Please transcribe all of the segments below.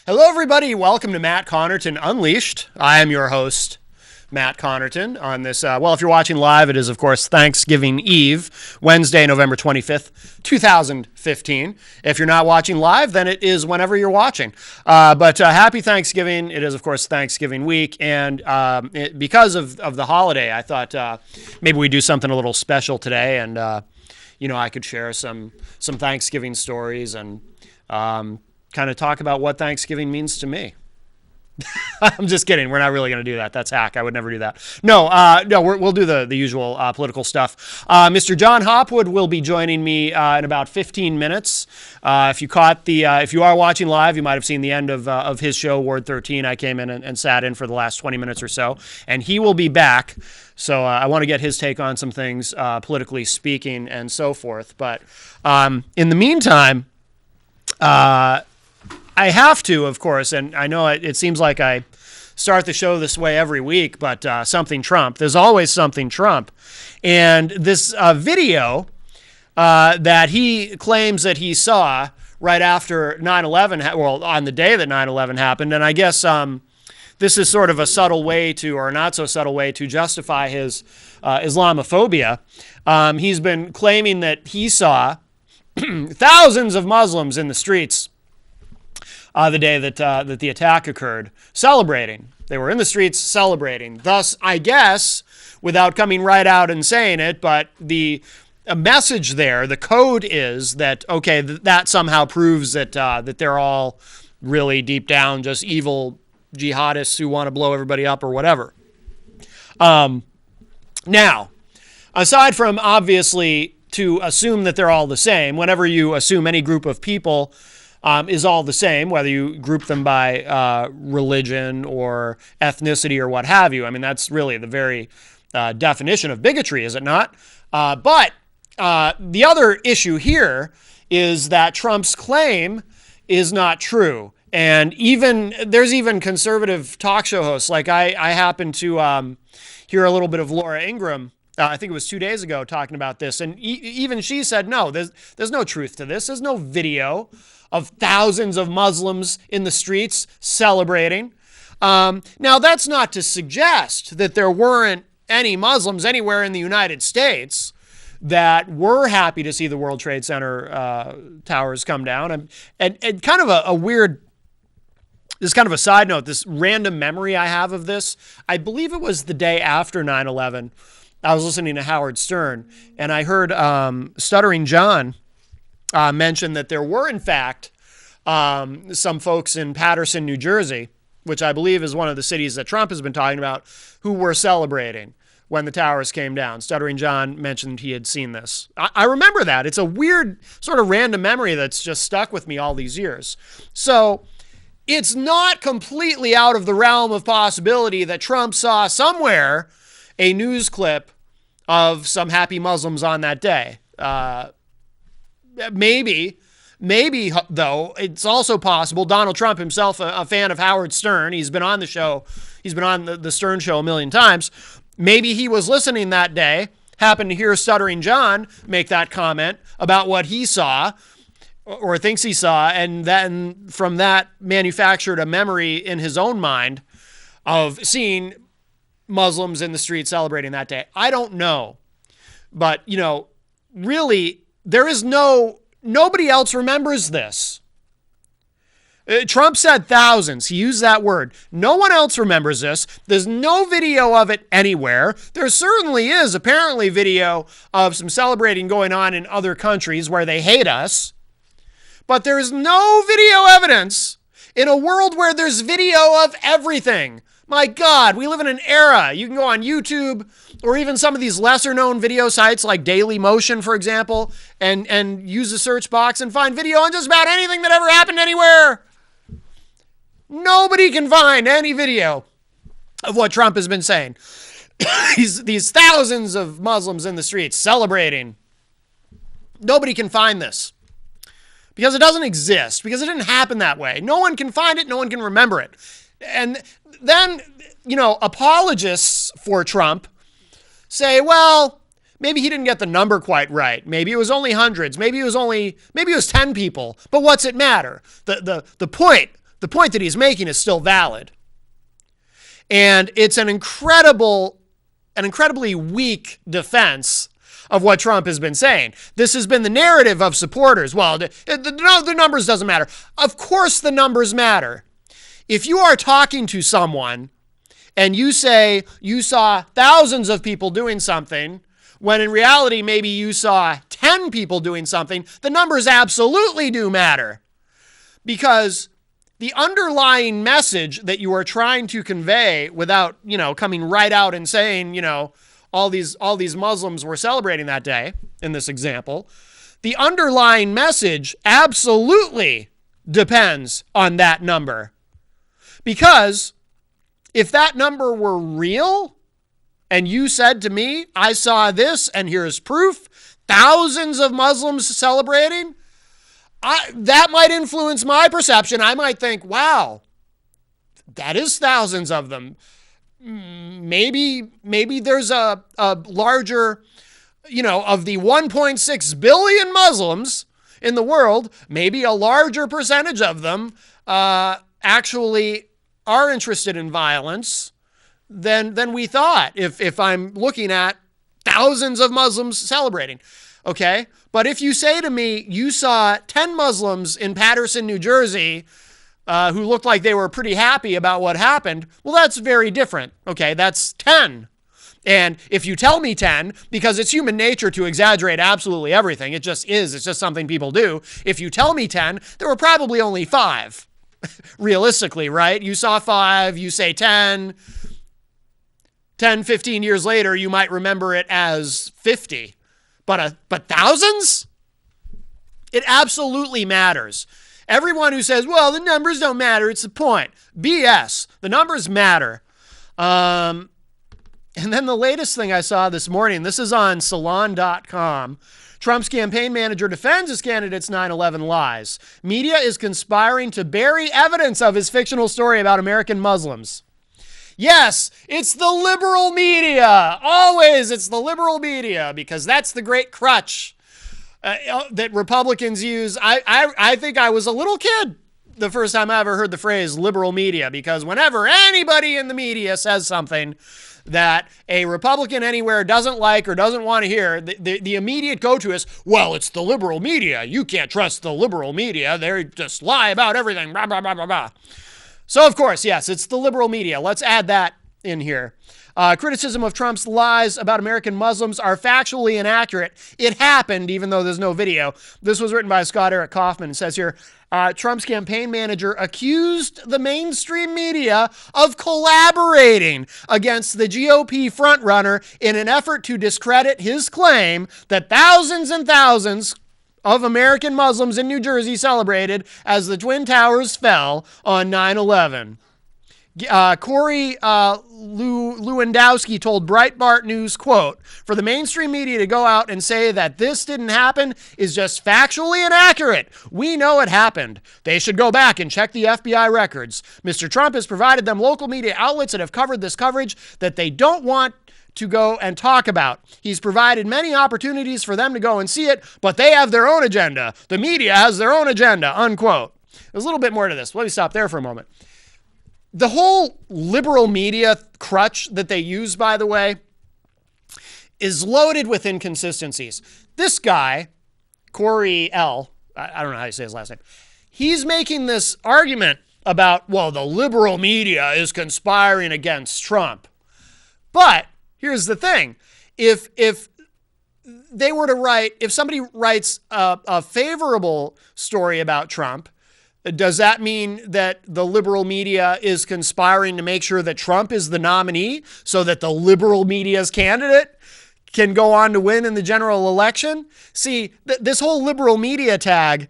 Hello, everybody. Welcome to Matt Connarton Unleashed. I am your host, Matt Connarton, on this. If you're watching live, it is, of course, Thanksgiving Eve, Wednesday, November 25th, 2015. If you're not watching live, then it is whenever you're watching. But happy Thanksgiving. It is, of course, Thanksgiving week. And because of the holiday, I thought maybe we do something a little special today. And, I could share some Thanksgiving stories and kind of talk about what Thanksgiving means to me. I'm just kidding. We're not really going to do that. That's hack. I would never do that. No, we'll do the usual political stuff. Mr. John Hopwood will be joining me in about 15 minutes. If you are watching live, you might have seen the end of his show, Ward 13. I came in and sat in for the last 20 minutes or so, and he will be back. So I want to get his take on some things, politically speaking, and so forth. But in the meantime, I have to, of course, and I know it seems like I start the show this way every week, but something Trump. There's always something Trump. And this video that he claims that he saw right after 9/11, on the day that 9/11 happened, and I guess this is sort of a subtle way to, or not so subtle way to justify his Islamophobia. He's been claiming that he saw thousands of Muslims in the streets the day that the attack occurred, celebrating. They were in the streets celebrating. Thus, I guess, without coming right out and saying it, but the message there, the code is that, okay, that somehow proves that they're all really deep down just evil jihadists who want to blow everybody up or whatever. Now, aside from obviously to assume that they're all the same, whenever you assume any group of people is all the same, whether you group them by religion or ethnicity or what have you. I mean, that's really the very definition of bigotry, is it not? But the other issue here is that Trump's claim is not true. And there's even conservative talk show hosts. Like I happened to hear a little bit of Laura Ingraham, I think it was 2 days ago, talking about this. And even she said, no, there's no truth to this. There's no video of thousands of Muslims in the streets celebrating. Now, that's not to suggest that there weren't any Muslims anywhere in the United States that were happy to see the World Trade Center towers come down. And kind of a weird, this is kind of a side note, this random memory I have of this. I believe it was the day after 9/11. I was listening to Howard Stern, and I heard Stuttering John mentioned that there were, in fact, some folks in Paterson, New Jersey, which I believe is one of the cities that Trump has been talking about, who were celebrating when the towers came down. Stuttering John mentioned he had seen this. I remember that. It's a weird sort of random memory that's just stuck with me all these years. So it's not completely out of the realm of possibility that Trump saw somewhere a news clip of some happy Muslims on that day. Maybe, though, it's also possible. Donald Trump himself, a fan of Howard Stern, he's been on the show. He's been on the Stern show a million times. Maybe he was listening that day, happened to hear Stuttering John make that comment about what he saw or thinks he saw, and then from that manufactured a memory in his own mind of seeing Muslims in the street celebrating that day. I don't know. But, really, nobody else remembers this. Trump said thousands. He used that word. No one else remembers this. There's no video of it anywhere. There certainly is apparently video of some celebrating going on in other countries where they hate us. But there's no video evidence in a world where there's video of everything. My God, we live in an era. You can go on YouTube or even some of these lesser known video sites like Daily Motion, for example, and use the search box and find video on just about anything that ever happened anywhere. Nobody can find any video of what Trump has been saying. These thousands of Muslims in the streets celebrating. Nobody can find this because it doesn't exist, because it didn't happen that way. No one can find it. No one can remember it. And then, apologists for Trump say, well, maybe he didn't get the number quite right. Maybe it was only hundreds. Maybe it was 10 people. But what's it matter? The point the point that he's making is still valid. And it's an incredibly weak defense of what Trump has been saying. This has been the narrative of supporters. Well, the numbers doesn't matter. Of course the numbers matter. If you are talking to someone and you say you saw thousands of people doing something, when in reality maybe you saw 10 people doing something, the numbers absolutely do matter. Because the underlying message that you are trying to convey without, coming right out and saying, all these Muslims were celebrating that day in this example, the underlying message absolutely depends on that number. Because if that number were real and you said to me, I saw this and here's proof, thousands of Muslims celebrating, that might influence my perception. I might think, wow, that is thousands of them. Maybe there's a larger, of the 1.6 billion Muslims in the world, maybe a larger percentage of them actually are interested in violence than we thought. If I'm looking at thousands of Muslims celebrating, okay? But if you say to me, you saw 10 Muslims in Paterson, New Jersey, who looked like they were pretty happy about what happened, well, that's very different, okay? That's 10. And if you tell me 10, because it's human nature to exaggerate absolutely everything, it just is, it's just something people do. If you tell me 10, there were probably only 5, realistically, right? You saw 5, you say 10, 15 years later, you might remember it as 50. But thousands? It absolutely matters. Everyone who says, well, the numbers don't matter, it's the point. BS. The numbers matter. And then the latest thing I saw this morning, this is on Salon.com. Trump's campaign manager defends his candidate's 9/11 lies. Media is conspiring to bury evidence of his fictional story about American Muslims. Yes, it's the liberal media. Always it's the liberal media, because that's the great crutch that Republicans use. I think I was a little kid the first time I ever heard the phrase liberal media, because whenever anybody in the media says something that a Republican anywhere doesn't like or doesn't want to hear, the immediate go-to is, well, it's the liberal media. You can't trust the liberal media. They just lie about everything, blah, blah, blah, blah, blah. So, of course, yes, it's the liberal media. Let's add that in here. Criticism of Trump's lies about American Muslims are factually inaccurate. It happened, even though there's no video. This was written by Scott Eric Kaufman. It says here, Trump's campaign manager accused the mainstream media of collaborating against the GOP frontrunner in an effort to discredit his claim that thousands and thousands of American Muslims in New Jersey celebrated as the Twin Towers fell on 9/11. Corey Lewandowski told Breitbart News, quote, for the mainstream media to go out and say that this didn't happen is just factually inaccurate. We know it happened. They should go back and check the FBI records. Mr. Trump has provided them local media outlets that have covered this coverage that they don't want to go and talk about. He's provided many opportunities for them to go and see it, but they have their own agenda. The media has their own agenda, unquote. There's a little bit more to this. Let me stop there for a moment. The whole liberal media crutch that they use, by the way, is loaded with inconsistencies. This guy, Corey L., I don't know how you say his last name, he's making this argument about, well, the liberal media is conspiring against Trump. But here's the thing. If they were to write, if somebody writes a favorable story about Trump, does that mean that the liberal media is conspiring to make sure that Trump is the nominee so that the liberal media's candidate can go on to win in the general election? See, this whole liberal media tag,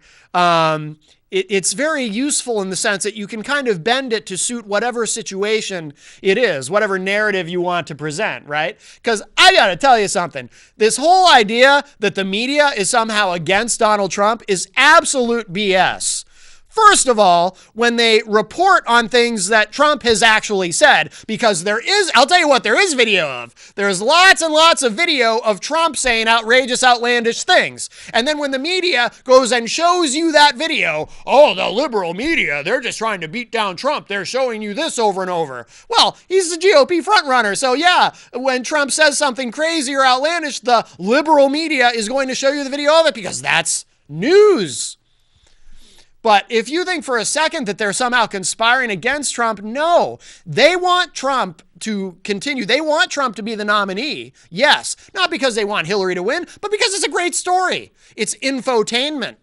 it's very useful in the sense that you can kind of bend it to suit whatever situation it is, whatever narrative you want to present, right? Because I got to tell you something. This whole idea that the media is somehow against Donald Trump is absolute BS. First of all, when they report on things that Trump has actually said, because I'll tell you what, there is video of. There's lots and lots of video of Trump saying outrageous, outlandish things. And then when the media goes and shows you that video, oh, the liberal media, they're just trying to beat down Trump. They're showing you this over and over. Well, he's the GOP frontrunner. So yeah, when Trump says something crazy or outlandish, the liberal media is going to show you the video of it because that's news. But if you think for a second that they're somehow conspiring against Trump, no. They want Trump to continue. They want Trump to be the nominee. Yes, not because they want Hillary to win, but because it's a great story. It's infotainment.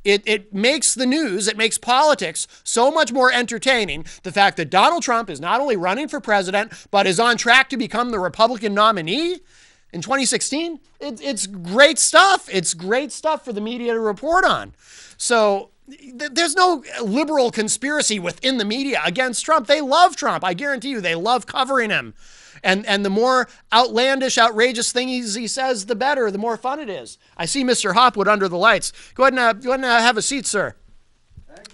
It makes the news, it makes politics so much more entertaining. The fact that Donald Trump is not only running for president, but is on track to become the Republican nominee in 2016, it's great stuff. It's great stuff for the media to report on. So there's no liberal conspiracy within the media against Trump. They love Trump. I guarantee you they love covering him. And the more outlandish, outrageous things he says, the better, the more fun it is. I see Mr. Hopwood under the lights. Go ahead and have a seat, sir.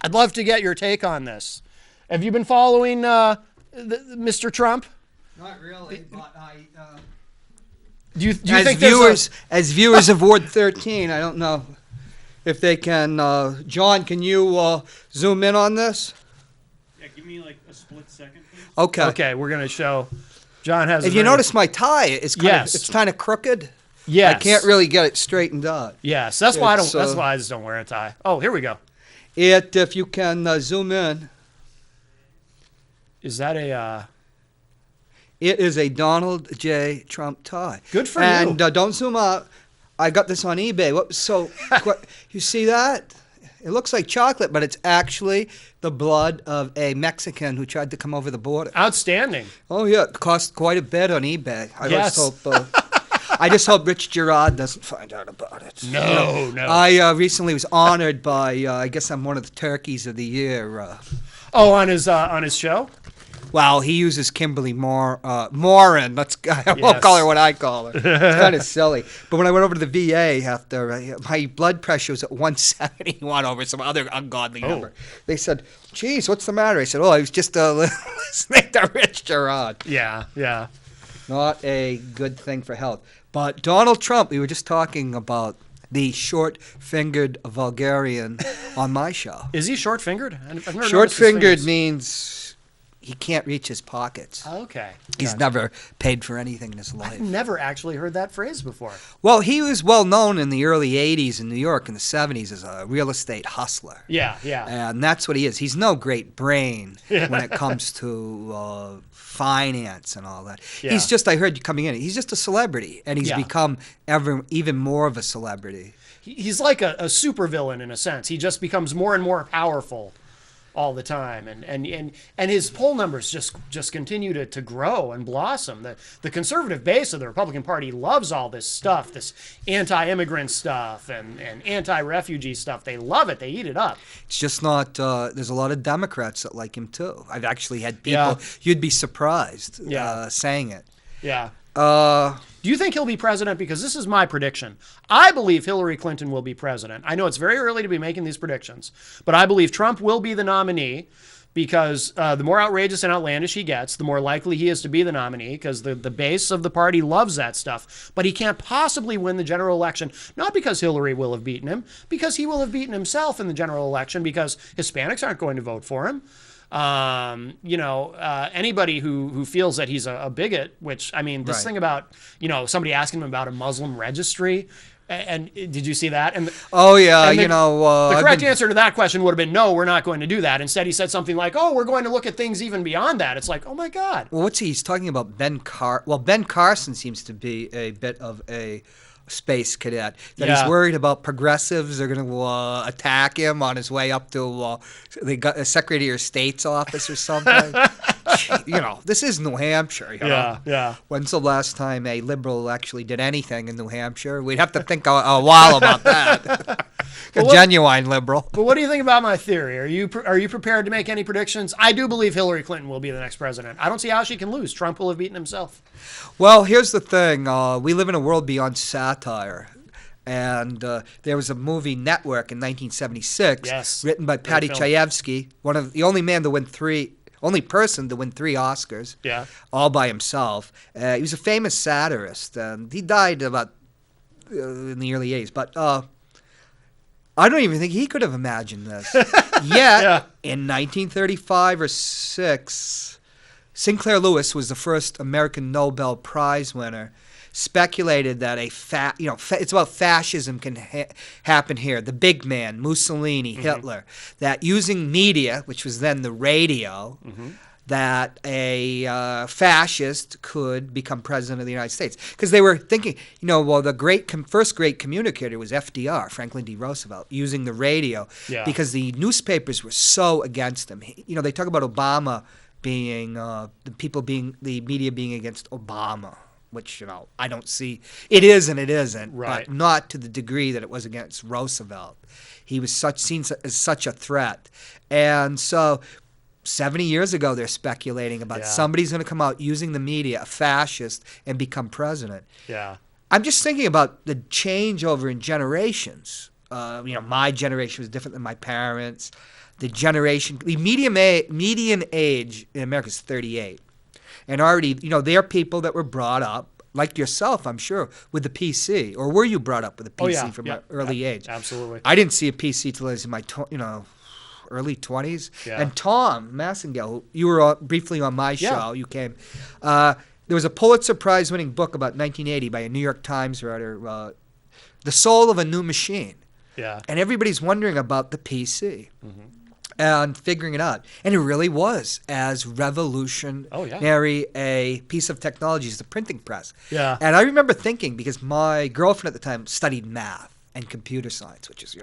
I'd love to get your take on this. Have you been following Mr. Trump? Not really, but I... Do you think as viewers of Ward 13, I don't know if they can... John, can you zoom in on this? Yeah, give me like a split second, please. Okay. Okay, we're going to show... John has... If you notice my tie, it's kind of crooked. Yes. I can't really get it straightened out. Yes, that's why I just don't wear a tie. Oh, here we go. If you can zoom in. Is that a... It is a Donald J. Trump tie. Good for you. And don't zoom out. I got this on eBay. You see that? It looks like chocolate, but it's actually the blood of a Mexican who tried to come over the border. Outstanding. Oh, yeah. It cost quite a bit on eBay. Yes. I just hope Rich Girard doesn't find out about it. No. I recently was honored by, I guess I'm one of the turkeys of the year. On his show? Well, he uses Kimberly Morin. I won't call her what I call her. It's kind of silly. But when I went over to the VA after my blood pressure was at 171 over some other ungodly number, they said, "Geez, what's the matter?" I said, "Oh, I was just listening to Rich Girard." Yeah. Not a good thing for health. But Donald Trump, we were just talking about the short-fingered vulgarian on my show. Is he short-fingered? I've never Short-fingered means he can't reach his pockets. Okay. He's never paid for anything in his life. I've never actually heard that phrase before. Well, he was well known in the early 80s in New York and the 70s as a real estate hustler. Yeah. And that's what he is. He's no great brain when it comes to finance and all that. Yeah. He's just, I heard you coming in, he's just a celebrity. And he's become even more of a celebrity. He's like a supervillain in a sense. He just becomes more and more powerful all the time, and his poll numbers just continue to grow and blossom. The conservative base of the Republican Party loves all this stuff, this anti-immigrant stuff and anti-refugee stuff. They love it. They eat it up. It's just not. There's a lot of Democrats that like him too. I've actually had people you'd be surprised saying it. Yeah. Do you think he'll be president? Because this is my prediction. I believe Hillary Clinton will be president. I know it's very early to be making these predictions, but I believe Trump will be the nominee because the more outrageous and outlandish he gets, the more likely he is to be the nominee because the base of the party loves that stuff. But he can't possibly win the general election, not because Hillary will have beaten him, because he will have beaten himself in the general election because Hispanics aren't going to vote for him. Anybody who feels that he's a bigot, which, I mean, this thing about, somebody asking him about a Muslim registry, and did you see that? And the correct answer to that question would have been, no, we're not going to do that. Instead, he said something like, oh, we're going to look at things even beyond that. It's like, oh my God. Well, he's talking about Ben Carson. Well, Ben Carson seems to be a bit of a space cadet, that he's worried about progressives are going to attack him on his way up to the Secretary of State's office or something. This is New Hampshire. Yeah. When's the last time a liberal actually did anything in New Hampshire? We'd have to think a while about that. Genuine liberal. But what do you think about my theory? Are you prepared to make any predictions? I do believe Hillary Clinton will be the next president. I don't see how she can lose. Trump will have beaten himself. Well, here's the thing. We live in a world beyond satire. And there was a movie, Network, in 1976, Yes. written by Paddy film. Chayefsky, one of the only person to win 3 Oscars, Yeah. all by himself. He was a famous satirist, and he died about in the early 80s. But I don't even think he could have imagined this. Yet, Yeah. in 1935 or 6, Sinclair Lewis was the first American Nobel Prize winner. Speculated that it's about fascism can happen here. The big man, Mussolini, Hitler, that using media, which was then the radio, that a fascist could become president of the United States. Because they were thinking, the first great communicator was FDR, Franklin D. Roosevelt, using the radio because the newspapers were so against him. They talk about Obama being, the media being against Obama, which, I don't see. It is and it isn't, right. but not to the degree that it was against Roosevelt. He was seen as such a threat. And so 70 years ago, they're speculating about somebody's going to come out using the media, a fascist, and become president. Yeah. I'm just thinking about the changeover in generations. My generation was different than my parents. The median age in America is 38. And already, there are people that were brought up, like yourself, I'm sure, with the PC. Or were you brought up with a PC from an early age? Absolutely. I didn't see a PC till I was in my, early 20s. Yeah. And Tom Massengale, you were briefly on my show. You came. There was a Pulitzer Prize-winning book about 1980 by a New York Times writer, The Soul of a New Machine. Yeah. And everybody's wondering about the PC. And figuring it out. And it really was as revolutionary a piece of technology as the printing press. Yeah. And I remember thinking, because my girlfriend at the time studied math and computer science, which is,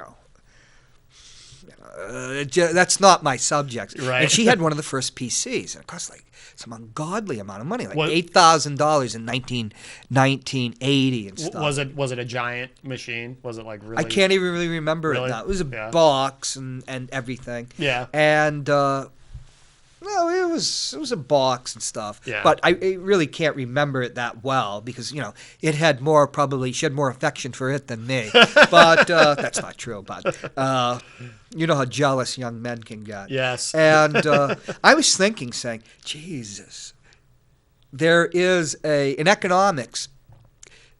that's not my subject. Right. And she had one of the first PCs. And it cost like some ungodly amount of money, like $8,000 in 1980 and stuff. Was it a giant machine? Was it like really? I can't even really remember it now. It was a box and everything. Yeah. And no, it was a box and stuff. Yeah. But I really can't remember it that well because it had she had more affection for it than me. But that's not true. But you know how jealous young men can get. Yes. And I was saying, Jesus, there is in economics.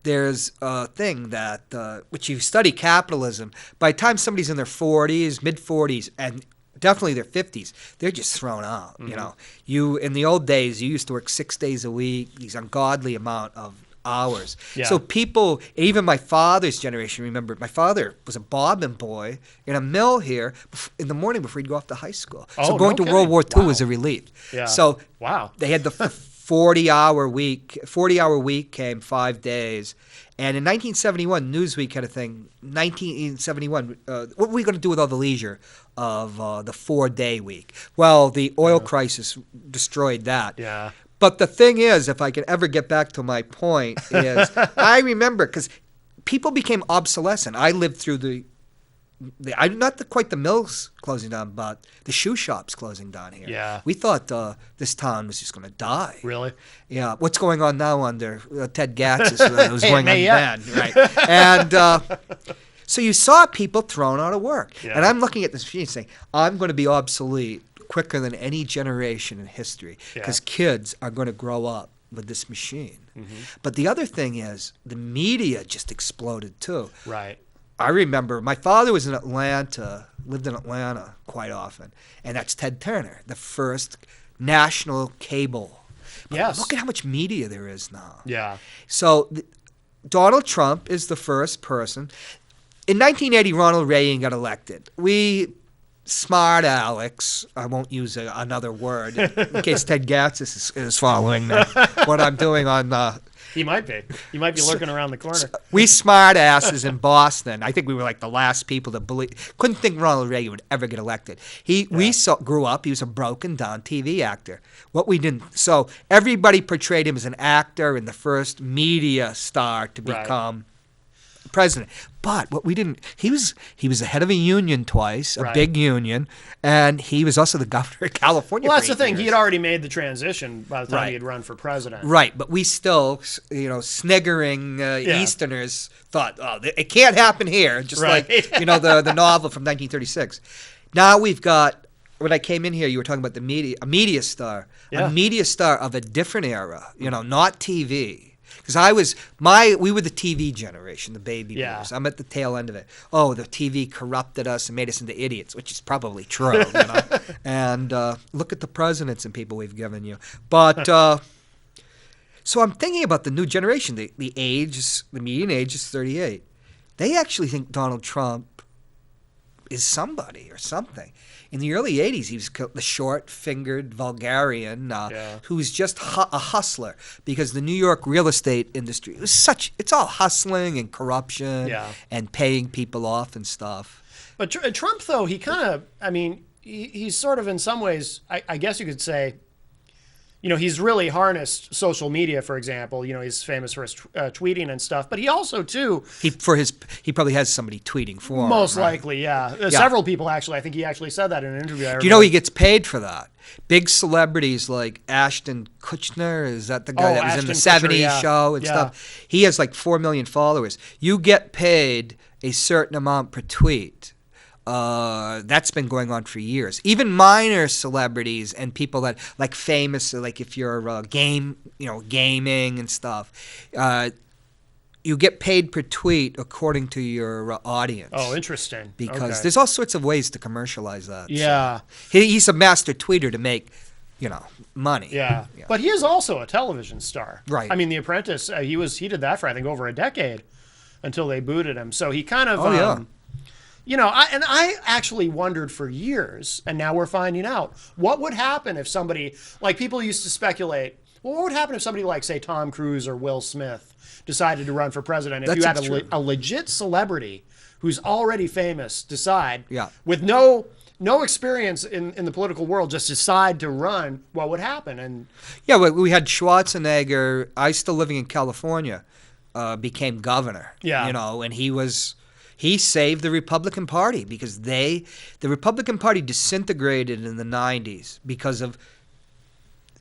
There's a thing that, which you study capitalism, by the time somebody's in their 40s, mid-40s, and definitely their 50s, they're just thrown out, in the old days, you used to work 6 days a week, these ungodly amount of hours. Yeah. So people, even my father's generation, remember, my father was a bobbin boy in a mill here in the morning before he'd go off to high school. So going to World War II was a relief. Yeah. So wow. They had the 40-hour week came 5 days. And in 1971, Newsweek had a thing. 1971, what were we going to do with all the leisure of the 4-day week? Well, the oil crisis destroyed that. Yeah. But the thing is, if I can ever get back to my point, is I remember, because people became obsolescent. I lived through not quite the mills closing down, but the shoe shops closing down here. Yeah. We thought this town was just going to die. Really? Yeah. What's going on now under Ted Gatz was going on then, right? And so you saw people thrown out of work. Yeah. And I'm looking at this machine saying, I'm going to be obsolete quicker than any generation in history because kids are going to grow up with this machine. But the other thing is the media just exploded too. Right. I remember my father was lived in Atlanta quite often, and that's Ted Turner, the first national cable. But Yes. look at how much media there is now. Yeah. So Donald Trump is the first person. In 1980, Ronald Reagan got elected. Smart Alex, I won't use another word in case Ted Gatz is following what I'm doing on He might be. He might be lurking around the corner. We smart asses in Boston, I think we were like the last people to couldn't think Ronald Reagan would ever get elected. Grew up, he was a broken down TV actor. So everybody portrayed him as an actor and the first media star to become president. But what we didn't, he was the head of a union twice, a big union, and he was also the governor of California. Well, that's for the thing. years. He had already made the transition by the time he had run for president. Right, but we still, sniggering Easterners thought, oh, it can't happen here, just like, the novel from 1936. Now we've got, when I came in here, you were talking about a media star of a different era, not TV. Because we were the TV generation, the baby boomers. I'm at the tail end of it. Oh, the TV corrupted us and made us into idiots, which is probably true. And look at the presidents and people we've given you. But so I'm thinking about the new generation. The median age is 38. They actually think Donald Trump is somebody or something. In the early 80s, he was the short-fingered vulgarian who was just a hustler because the New York real estate industry it's all hustling and corruption and paying people off and stuff. But Trump, though, he kind of, he's sort of in some ways, I guess you could say, he's really harnessed social media, for example. He's famous for his tweeting and stuff. But he also, too... He probably has somebody tweeting for him. Most likely, yeah. Several people, actually. I think he actually said that in an interview. Do you know he gets paid for that? Big celebrities like Ashton Kutcher, is that the guy that was in the 70s show and stuff? He has like 4 million followers. You get paid a certain amount per tweet. That's been going on for years. Even minor celebrities and people that like famous, like if you're gaming and stuff, you get paid per tweet according to your audience. Oh, interesting. Because there's all sorts of ways to commercialize that. Yeah, so he's a master tweeter to make money. Yeah, but he is also a television star. Right. The Apprentice. He did that for I think over a decade until they booted him. So he kind of. I actually wondered for years, and now we're finding out, what would happen if somebody, like people used to speculate, well, what would happen if somebody like, say, Tom Cruise or Will Smith decided to run for president? If you had a legit celebrity who's already famous decide, with no experience in the political world, just decide to run, what would happen? And we had Schwarzenegger, I still living in California, became governor, and he saved the Republican Party because the Republican Party disintegrated in the 90s because of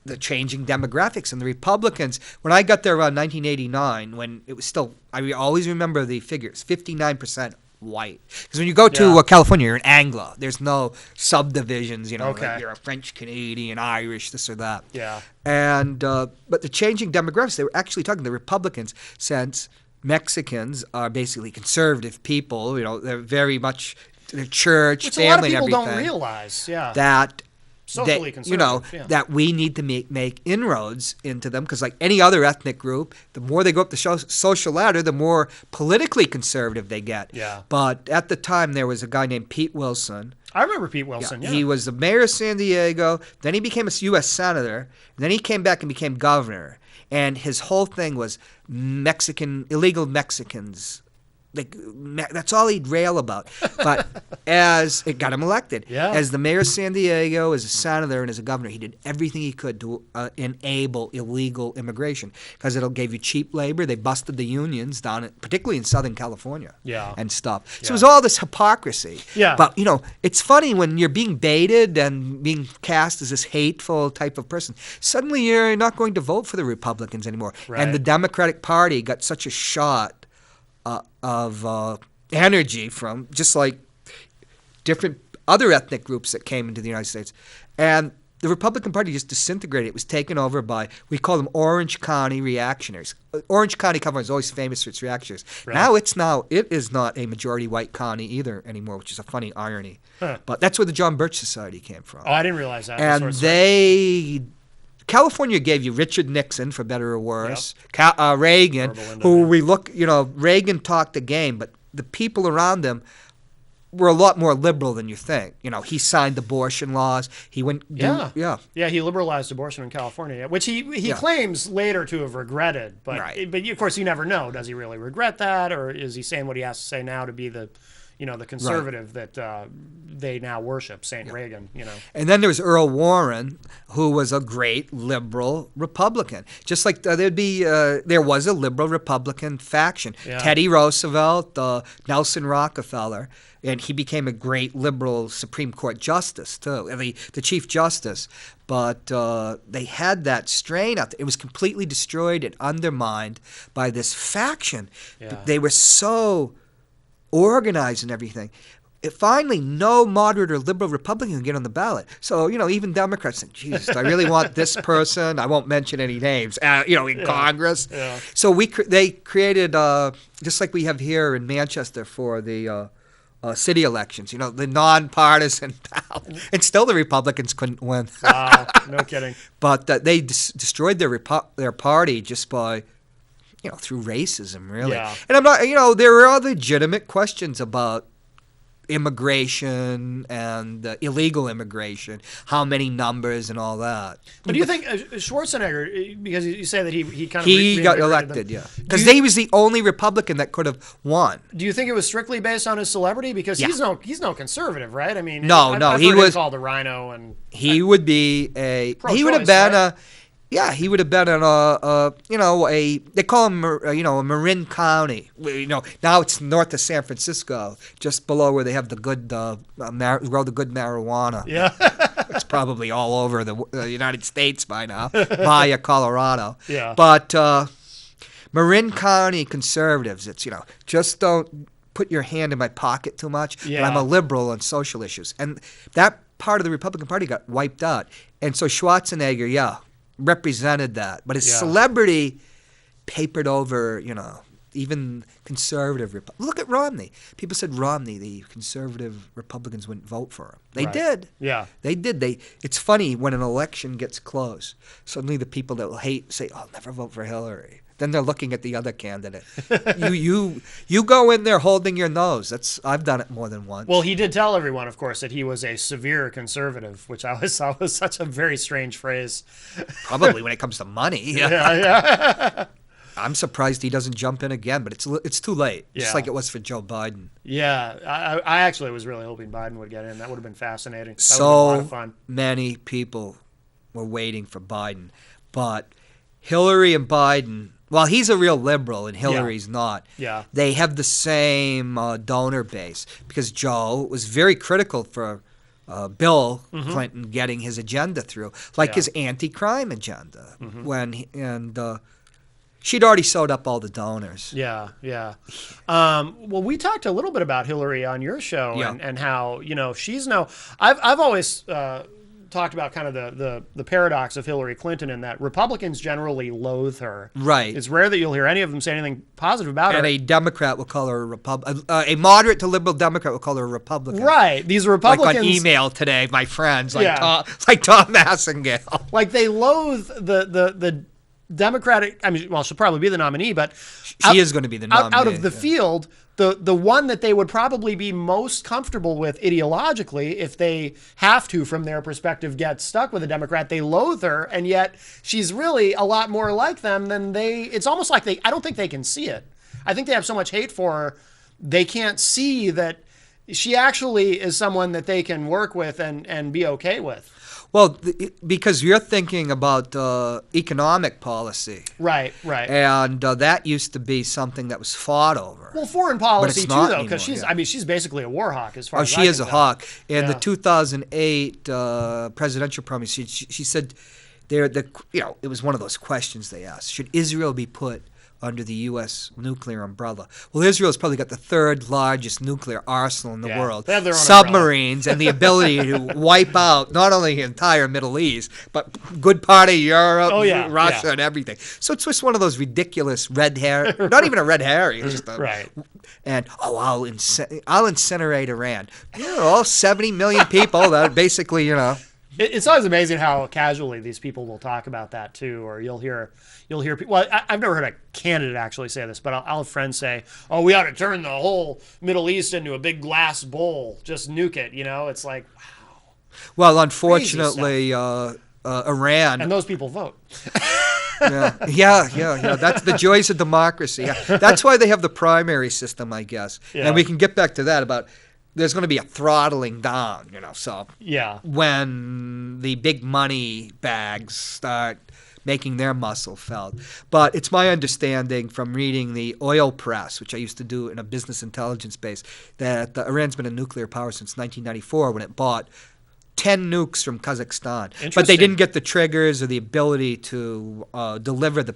the changing demographics. And the Republicans, when I got there around 1989, when it was still, I always remember the figures, 59% white. Because when you go to California, you're an Anglo. There's no subdivisions, like you're a French, Canadian, Irish, this or that. Yeah. And but the changing demographics, they were actually talking, the Republicans, since Mexicans are basically conservative people. They're very much their church, which family, a lot of people and everything. don't realize. Yeah. That socially conservative. That we need to make inroads into them because, like any other ethnic group, the more they go up the social ladder, the more politically conservative they get. Yeah. But at the time, there was a guy named Pete Wilson. I remember Pete Wilson. Yeah. He was the mayor of San Diego. Then he became a U.S. senator. And then he came back and became governor. And his whole thing was illegal Mexicans. That's all he'd rail about. But as it got him elected, as the mayor of San Diego, as a senator, and as a governor, he did everything he could to enable illegal immigration because it'll give you cheap labor. They busted the unions down, particularly in Southern California, and stuff. So it was all this hypocrisy. Yeah. But it's funny when you're being baited and being cast as this hateful type of person. Suddenly, you're not going to vote for the Republicans anymore, and the Democratic Party got such a shot of energy from just like different other ethnic groups that came into the United States. And the Republican Party just disintegrated. It was taken over by, we call them Orange County reactionaries. Orange County, California is always famous for its reactionaries. Right. Now it is not a majority white county either anymore, which is a funny irony. Huh. But that's where the John Birch Society came from. Oh, I didn't realize that. And California gave you Richard Nixon, for better or worse, Reagan, who Reagan talked the game, but the people around him were a lot more liberal than you think. He signed abortion laws. He went, he liberalized abortion in California, which he claims later to have regretted. But of course, you never know. Does he really regret that, or is he saying what he has to say now to be the the conservative that they now worship, Saint Reagan. And then there's Earl Warren, who was a great liberal Republican. Just like there was a liberal Republican faction. Yeah. Teddy Roosevelt, Nelson Rockefeller, and he became a great liberal Supreme Court justice too, the Chief Justice. But they had that strain out there. It was completely destroyed and undermined by this faction. Yeah. They were so organized and everything. Finally, no moderate or liberal Republican can get on the ballot. So, even Democrats think, Jesus, I really want this person. I won't mention any names, in Congress. Yeah. So they created, just like we have here in Manchester for the city elections, the nonpartisan ballot. And still the Republicans couldn't win. Wow, no kidding. But they destroyed their party just by, through racism, really. Yeah. And I'm not, there are legitimate questions about immigration and illegal immigration, how many numbers and all that. But do you think Schwarzenegger, because you say that he kind of He got reinvigorated elected, them, because he was the only Republican that could have won. do you think it was strictly based on his celebrity? Because Yeah. he's no conservative, right? I mean, No, I've he heard him was called the Rhino, and He would be he would have Pro-choice, been right? he would have been they call him a Marin County. Now it's north of San Francisco, just below where they have the good grow the good marijuana. yeah, It's probably all over the United States by now, via Colorado. Yeah. But Marin County conservatives, it's just don't put your hand in my pocket too much. Yeah. But I'm a liberal on social issues, and that part of the Republican Party got wiped out. And so Schwarzenegger, represented that, but his Yeah. celebrity papered over, even conservative. Look at Romney. People said Romney, the conservative Republicans wouldn't vote for him. They Right. did. yeah. They did. It's funny when an election gets close. Suddenly, the people that will hate say, "I'll never vote for Hillary." Then they're looking at the other candidate. you go in there holding your nose. I've done it more than once. Well, he did tell everyone, of course, that he was a severe conservative, which I always thought was such a very strange phrase. Probably when it comes to money. Yeah. I'm surprised he doesn't jump in again, but it's too late. Yeah. Just like it was for Joe Biden. Yeah, I actually was really hoping Biden would get in. That would have been fascinating. That would have been a lot of So fun. many people were waiting for Biden, but Hillary and Biden. Well, he's a real liberal and Hillary's not. Yeah. They have the same donor base because Joe was very critical for Bill Clinton getting his agenda through, like Yeah. his anti-crime agenda. She'd already sewed up all the donors. Yeah, yeah. Well, we talked a little bit about Hillary on your show Yeah. and how she's I've always talked about kind of the paradox of Hillary Clinton in that Republicans generally loathe her. Right. It's rare that you'll hear any of them say anything positive about And her. a Democrat will call her a Republican. A moderate to liberal Democrat will call her a Republican. Right. These Like Republicans, on email today, my friends, like Yeah. Tom Massengale. like they loathe the Democratic. I mean, well, she'll probably be the nominee, but She is going to be the nominee. out of the field, the one that they would probably be most comfortable with ideologically, if they have to, from their perspective, get stuck with a Democrat, they loathe her, and yet she's really a lot more like them than they. It's almost like I don't think they can see it. I think they have so much hate for her, they can't see that she actually is someone that they can work with and be okay with. Well, because you're thinking about economic policy. Right, right. And that used to be something that was fought over. Well, foreign policy too, not though, anymore, because she's. yeah. I mean, she's basically a war hawk as far as She I is can a tell. hawk. In the Yeah. 2008 presidential promise, she said, it was one of those questions they asked: should Israel be put under the U.S. nuclear umbrella? Well, Israel's probably got the third largest nuclear arsenal in the Yeah, world. they have their own Submarines and the ability to wipe out not only the entire Middle East, but good part of Europe, Oh, yeah, Russia, yeah. and everything. So it's just one of those ridiculous red hair, not even a red herring, just a, Right. And I'll incinerate Iran. All 70 million people that basically, It's always amazing how casually these people will talk about that too, or you'll hear people. Well, I've never heard a candidate actually say this, but I'll have friends say, "Oh, we ought to turn the whole Middle East into a big glass bowl, just nuke it." It's like, wow. Well, unfortunately, Iran. And those people vote. Yeah. That's the joys of democracy. Yeah. That's why they have the primary system, I guess. Yeah. And we can get back to that about there's going to be a throttling down, so Yeah. when the big money bags start making their muscle felt. But it's my understanding from reading the oil press, which I used to do in a business intelligence base, that Iran's been a nuclear power since 1994 when it bought 10 nukes from Kazakhstan. But they didn't get the triggers or the ability to deliver the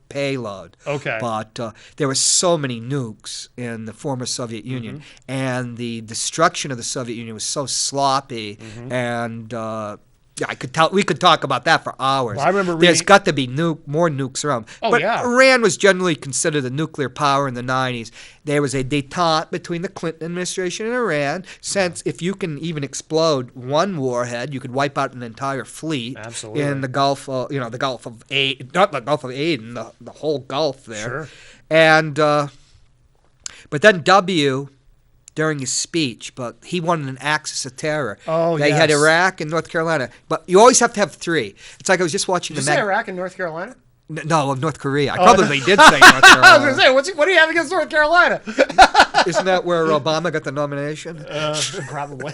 payload. Okay. But there were so many nukes in the former Soviet Union, and the destruction of the Soviet Union was so sloppy, and we could talk about that for hours. Well, I remember there's got to be more nukes around. Oh, but yeah. Iran was generally considered a nuclear power in the 90s. There was a détente between the Clinton administration and Iran, since if you can even explode one warhead, you could wipe out an entire fleet. Absolutely. In the Gulf, the Gulf of Aden, not the Gulf of Aden, the whole Gulf there. Sure. And but then during his speech, but he wanted an axis of terror. Oh, They had yes. Iraq and North Carolina, but you always have to have three. It's like I was just watching Did you say Iraq and North Carolina? No, of North Korea. I probably did say North Carolina. I was going to say, what do you have against North Carolina? Isn't that where Obama got the nomination? Probably.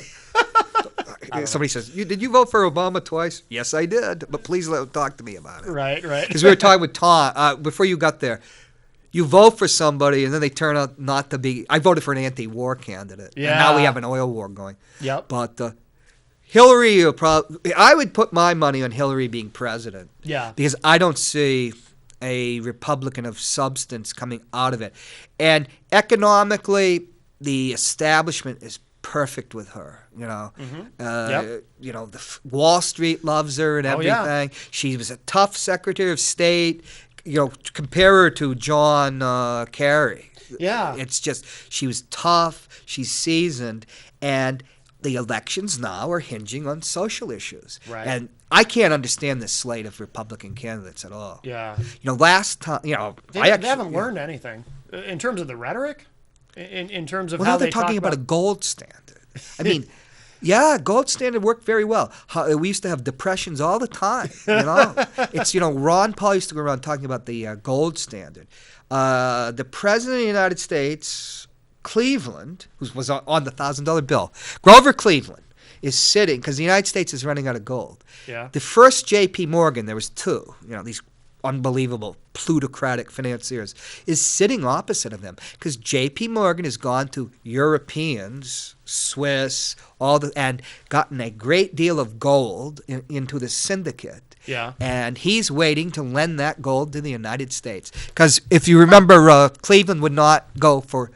Somebody says, did you vote for Obama twice? Yes, I did, but please talk to me about it. Right. Because we were talking with Tom before you got there. You vote for somebody, and then they turn out not to be. I voted for an anti-war candidate. Yeah. And now we have an oil war going. Yep. But Hillary, I would put my money on Hillary being president. Yeah. Because I don't see a Republican of substance coming out of it. And economically, the establishment is perfect with her. Yep. Wall Street loves her and Oh, everything. yeah. She was a tough Secretary of State. Compare her to John Kerry. Yeah. It's just she was tough. She's seasoned, and the elections now are hinging on social issues. Right. And I can't understand this slate of Republican candidates at all. Yeah. Last time, They haven't learned anything in terms of the rhetoric, in terms of Well, how now they're they talking talk about a gold standard. I mean, yeah, gold standard worked very well. We used to have depressions all the time. It's Ron Paul used to go around talking about the gold standard. The president of the United States, Cleveland, who was on the $1,000 bill, Grover Cleveland, is sitting because the United States is running out of gold. Yeah. The first J.P. Morgan, there was two. These unbelievable plutocratic financiers, is sitting opposite of them because J.P. Morgan has gone to Europeans, Swiss, and gotten a great deal of gold into the syndicate. Yeah. And he's waiting to lend that gold to the United States. Because if you remember, Cleveland would not go for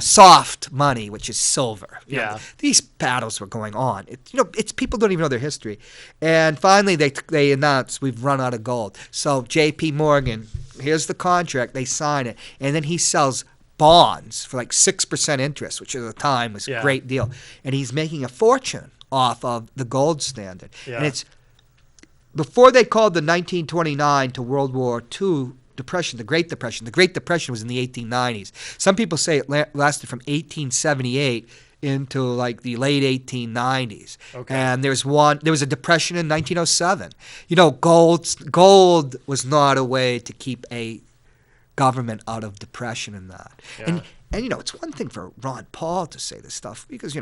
soft money, which is silver. Yeah. These battles were going on. It's people don't even know their history. And finally, they announced we've run out of gold. So J.P. Morgan, here's the contract. They sign it, and then he sells bonds for like 6% interest, which at the time was a great deal. And he's making a fortune off of the gold standard. Yeah. And it's before they called the 1929 to World War II Depression, the Great Depression. The Great Depression was in the 1890s. Some people say it lasted from 1878 into like the late 1890s. Okay. And there was a depression in 1907. Gold was not a way to keep a government out of depression in that. Yeah. And it's one thing for Ron Paul to say this stuff because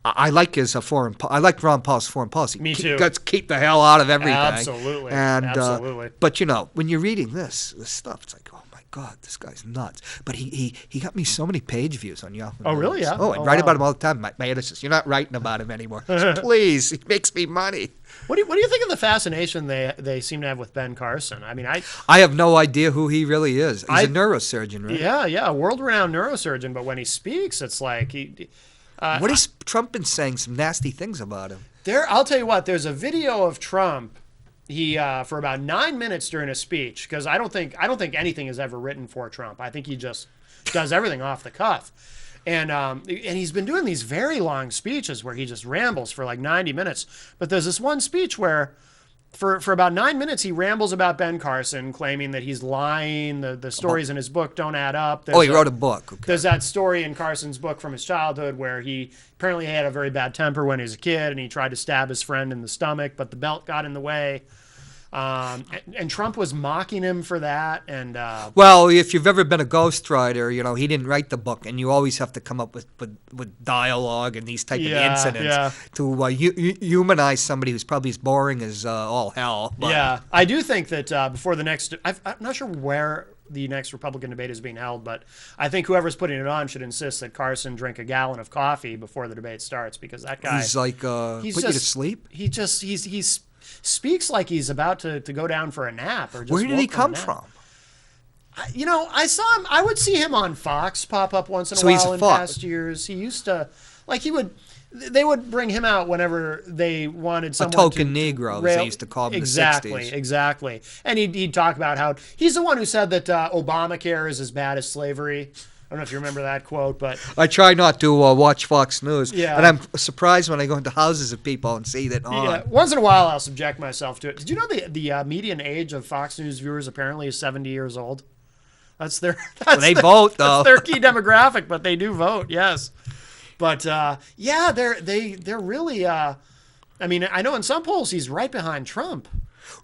I like his I like Ron Paul's foreign policy. Me too. Let's keep the hell out of everything. Absolutely. And, Absolutely. But when you're reading this stuff, it's like, oh my God, this guy's nuts. But he got me so many page views on Yahoo. Oh, really? Yeah? Oh, I write about him all the time. My editor says, you're not writing about him anymore. Please, he makes me money. What do you think of the fascination they seem to have with Ben Carson? I mean, I have no idea who he really is. He's a neurosurgeon, right? Yeah, a world-renowned neurosurgeon. But when he speaks, it's like he. What has Trump been saying? Some nasty things about him. I'll tell you what. There's a video of Trump. He for about 9 minutes during a speech, because I don't think anything is ever written for Trump. I think he just does everything off the cuff, and he's been doing these very long speeches where he just rambles for like 90 minutes. But there's this one speech where, for about 9 minutes, he rambles about Ben Carson, claiming that he's lying. The stories in his book don't add up. He wrote a book. Okay. There's that story in Carson's book from his childhood where he apparently had a very bad temper when he was a kid, and he tried to stab his friend in the stomach, but the belt got in the way. And Trump was mocking him for that. And well, if you've ever been a ghostwriter, he didn't write the book, and you always have to come up with dialogue and these type of incidents to humanize somebody who's probably as boring as all hell. But. Yeah, I do think that before the next, I'm not sure where the next Republican debate is being held, but I think whoever's putting it on should insist that Carson drink a gallon of coffee before the debate starts, because that guy, he's like put you to sleep. He's speaks like he's about to go down for a nap. Or just where did he come from? I saw him. I would see him on Fox pop up once in a while in past years. He used to, they would bring him out whenever they wanted someone a token Negro, as they used to call him in the 60s. Exactly. And he'd talk about how he's the one who said that Obamacare is as bad as slavery. I don't know if you remember that quote, but I try not to watch Fox News. Yeah. And I'm surprised when I go into houses of people and see that. Yeah. Once in a while, I'll subject myself to it. Did you know the median age of Fox News viewers apparently is 70 years old? They vote though. That's their key demographic, but they do vote. Yes. But they're really. I mean, I know in some polls he's right behind Trump.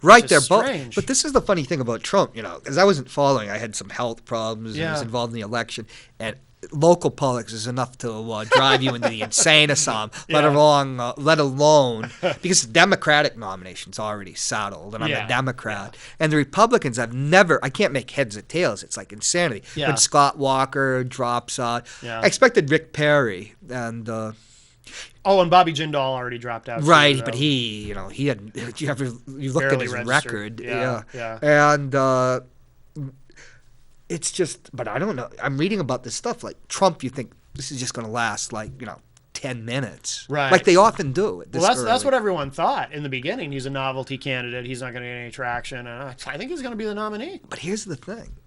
Right there, strange. But this is the funny thing about Trump, because I wasn't following. I had some health problems and was involved in the election, and local politics is enough to drive you into the insane asylum. Let alone because the Democratic nomination's already settled, and I'm a Democrat, and the Republicans I can't make heads or tails. It's like insanity. Yeah. When Scott Walker drops out, I expected Rick Perry and. And Bobby Jindal already dropped out. Right, too, but he had. You looked at his record, yeah, and it's just. But I don't know. I'm reading about this stuff like Trump. You think this is just going to last 10 minutes, right? Like they often do. That's what everyone thought in the beginning. He's a novelty candidate. He's not going to get any traction, and I think he's going to be the nominee. But here's the thing.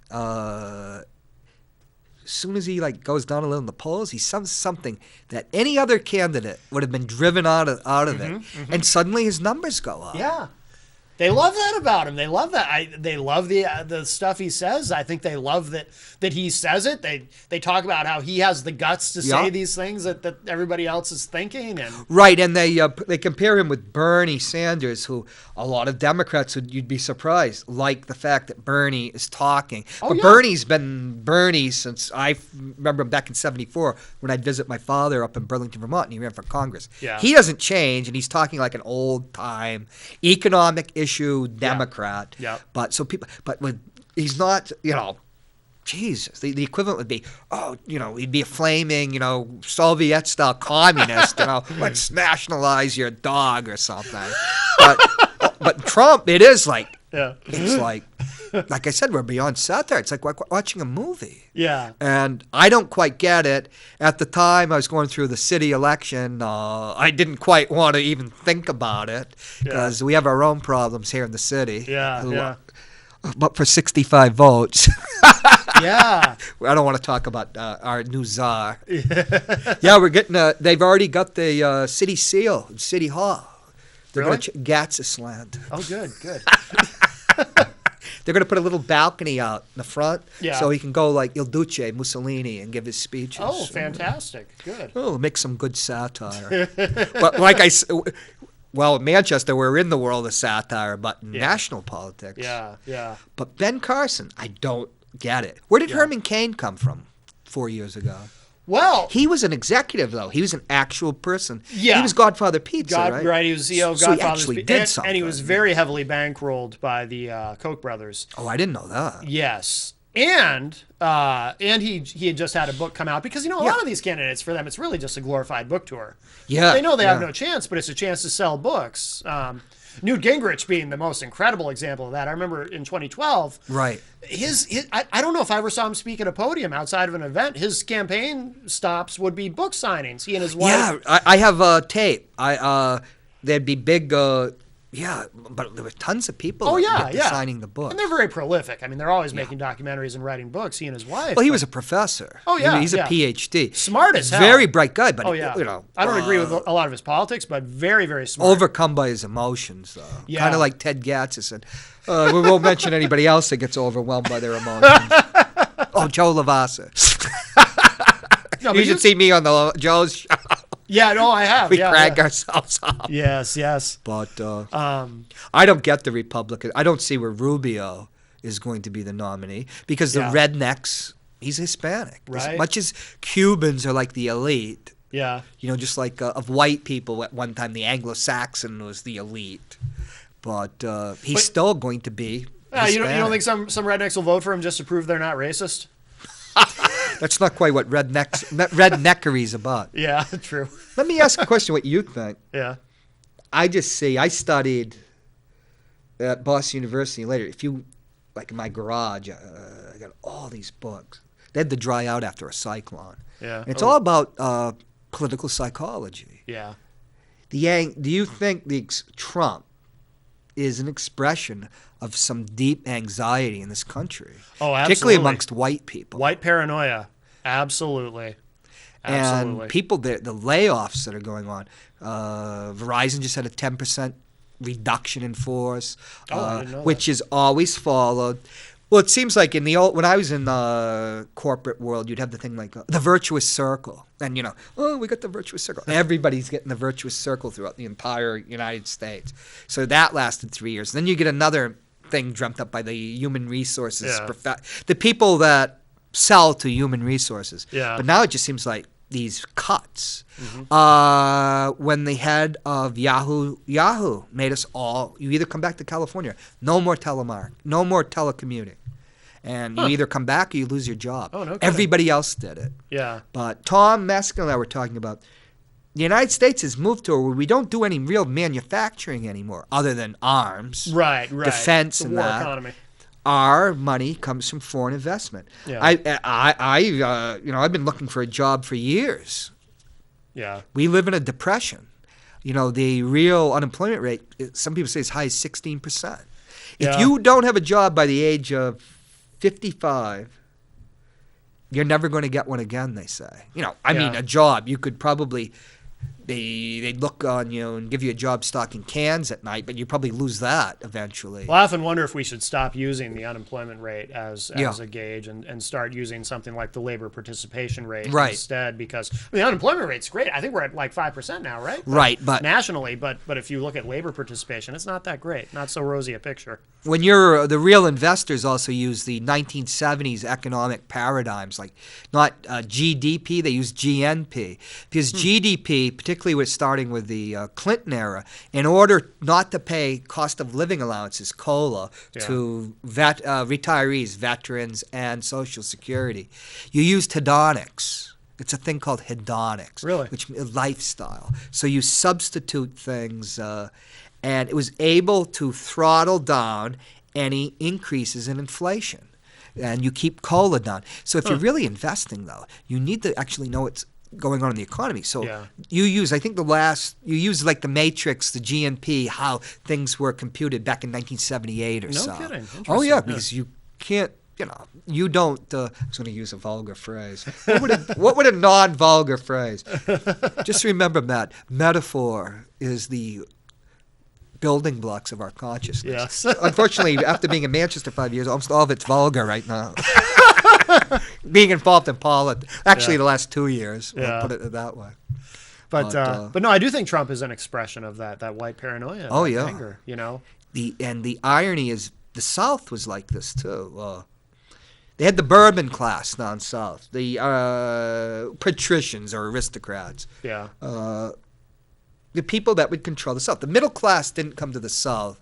As soon as he goes down a little in the polls, he says something that any other candidate would have been driven out of it, and suddenly his numbers go up. Yeah, they love that about him. They love that. They love the stuff he says. I think they love that he says it. They talk about how he has the guts to say these things that everybody else is thinking. And right, and they compare him with Bernie Sanders, who a lot of Democrats you'd be surprised like the fact that Bernie is talking. But Bernie's been Bernie since I remember him back in '74 when I'd visit my father up in Burlington, Vermont, and he ran for Congress. Yeah. He doesn't change, and he's talking like an old time economic issue Democrat. Yeah. But he's not, Jesus, the equivalent would be, he'd be a flaming, Soviet-style communist, let's nationalize your dog or something. But Trump, it is it's like I said, we're beyond satire. It's like watching a movie. Yeah. And I don't quite get it. At the time I was going through the city election, I didn't quite want to even think about it because we have our own problems here in the city. Yeah. But for 65 votes. Yeah. I don't want to talk about our new czar. Yeah, we're getting they've already got the city seal in City Hall. They're Really? going to Gatzisland. Oh, good. They're going to put a little balcony out in the front Yeah. so he can go like Il Duce Mussolini and give his speeches. Oh, fantastic. Good. Oh, make some good satire. But in Manchester, we're in the world of satire, but in national politics. Yeah. But Ben Carson, I don't get it. Where did Herman Cain come from 4 years ago? Well, he was an executive, though. He was an actual person. Yeah. He was Godfather Pizza, right? Right, he was CEO of So he Godfather's actually Pizza. did something. And he was very heavily bankrolled by the Koch brothers. Oh, I didn't know that. Yes. And he had just had a book come out because, a lot of these candidates, for them, it's really just a glorified book tour. Yeah. They know they have no chance, but it's a chance to sell books. Newt Gingrich being the most incredible example of that. I remember in 2012, right? I don't know if I ever saw him speak at a podium outside of an event. His campaign stops would be book signings. He and his wife. Yeah, I have a tape. There'd be big. But there were tons of people. Signing the book. And they're very prolific. I mean, they're always making documentaries and writing books. He and his wife. Well, he was a professor. Oh yeah, he's a PhD. Smart as hell. Very bright guy, but I don't agree with a lot of his politics, but very, very smart. Overcome by his emotions, though. Yeah. Kind of like Ted Gatzis. We won't mention anybody else that gets overwhelmed by their emotions. Joe Lavassa. You should see me on the Joe's show. Yeah, no, I have. We yeah, crank yeah. ourselves up. Yes, yes. But I don't get the Republican. I don't see where Rubio is going to be the nominee because the Yeah. rednecks, he's Hispanic. As Right. much as Cubans are like the elite, Yeah. just like of white people at one time, the Anglo-Saxon was the elite. But he's still going to be You don't Hispanic. think some rednecks will vote for him just to prove they're not racist? That's not quite what redneckery is about. Yeah, true. Let me ask a question what you think. Yeah. I studied at Boston University later. If you, like in my garage, I got all these books. They had to dry out after a cyclone. Yeah. And it's all about political psychology. Yeah. Do you think Trump is an expression of some deep anxiety in this country? Oh, absolutely. Particularly amongst white people. White paranoia. Absolutely. Absolutely. And people, the layoffs that are going on. Verizon just had a 10% reduction in force, I didn't know which is always followed. Well, it seems like when I was in the corporate world, you'd have the thing like the virtuous circle. And, we got the virtuous circle. Everybody's getting the virtuous circle throughout the entire United States. So that lasted 3 years. Then you get another thing dreamt up by the human resources, Yeah. the people that sell to human resources. Yeah. But now it just seems like these cuts. When the head of Yahoo made us all, you either come back to California, no more no more telecommuting. And you either come back or you lose your job. Oh, no kidding. Everybody else did it. Yeah. But Tom Maskell and I were talking about the United States has moved to where we don't do any real manufacturing anymore other than arms, Right. defense, The and war that. economy. Our money comes from foreign investment. Yeah. I've been looking for a job for years. Yeah. We live in a depression. The real unemployment rate, some people say as high as 16%. If Yeah. you don't have a job by the age of 55, you're never going to get one again, they say. I mean, Yeah. a job, you could probably, they'd look on you and give you a job stocking cans at night, but you probably lose that eventually. Well, I often wonder if we should stop using the unemployment rate as Yeah. a gauge and start using something like the labor participation rate Right. instead, because the unemployment rate's great. I think we're at like 5% now, right? Right, but nationally, but if you look at labor participation, it's not that great. Not so rosy a picture. when you're the real investors also use the 1970s economic paradigms, like not GDP, they use GNP. Because GDP, particularly with starting with the Clinton era, in order not to pay cost of living allowances, COLA, to retirees, veterans, and Social Security, you used hedonics. It's a thing called hedonics, Really? which lifestyle. So you substitute things, and it was able to throttle down any increases in inflation, and you keep COLA down. So if you're really investing, though, you need to actually know what's going on in the economy. So you use, I think you use like the matrix, the GNP, how things were computed back in 1978 or No so. kidding. Oh yeah, Interesting. because you can't. You don't. I was going to use a vulgar phrase. What would a non-vulgar phrase? Just remember, Matt, metaphor is the building blocks of our consciousness. Yes. Unfortunately, after being in Manchester 5 years, almost all of it's vulgar right now. Being involved in politics. Actually, the last 2 years, we'll put it that way. But no, I do think Trump is an expression of that white paranoia. Oh, that yeah. anger, The irony is the South was like this too. They had the bourbon class down south, the patricians or aristocrats. Yeah. The people that would control the South. The middle class didn't come to the South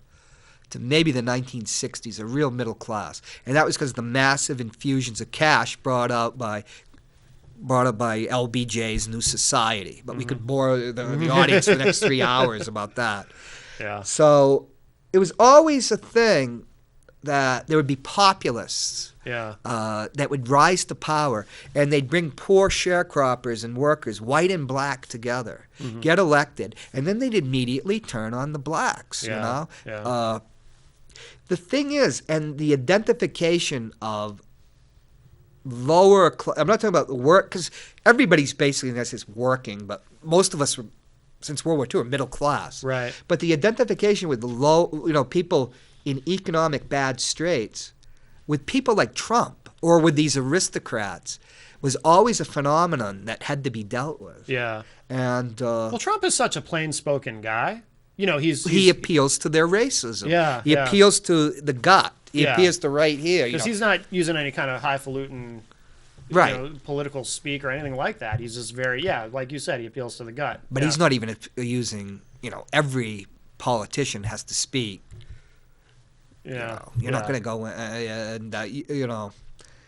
to maybe the 1960s, a real middle class. And that was because of the massive infusions of cash brought up by LBJ's New Society. But we could bore the audience for the next 3 hours about that. Yeah. So it was always a thing that there would be populists that would rise to power, and they'd bring poor sharecroppers and workers, white and black, together, get elected, and then they'd immediately turn on the blacks. Yeah. The thing is, and the identification of lower I'm not talking about the work, because everybody's basically, in that sense, working, but most of us were, since World War II, are middle class. Right. But the identification with the low, people in economic bad straits, with people like Trump or with these aristocrats, was always a phenomenon that had to be dealt with. Yeah. And Well, Trump is such a plain-spoken guy. You know, he appeals to their racism. Yeah, he appeals to the gut. He Yeah. appeals to right here. because he's not using any kind of highfalutin, Right. political speak or anything like that. He's just very, like you said, he appeals to the gut. But Yeah. he's not even using, every politician has to speak. Yeah, You're not going to go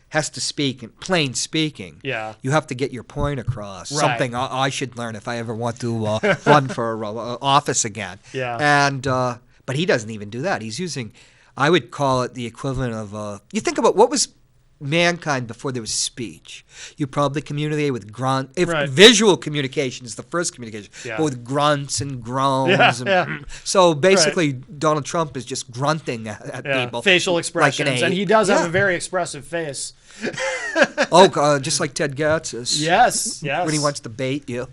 has to speak in plain speaking. Yeah. You have to get your point across. Right. Something I should learn if I ever want to run for office again. Yeah. And but he doesn't even do that. He's using, I would call it the equivalent of. You think about what was mankind before there was speech. You probably communicate with grunt. If Right. visual communication is the first communication, Yeah. but with grunts and groans. Yeah, and, yeah. So basically, Donald Trump is just grunting at people. Facial expressions, like and he does have Yeah. a very expressive face. Just like Ted Gatzis. Yes. When he wants to bait you.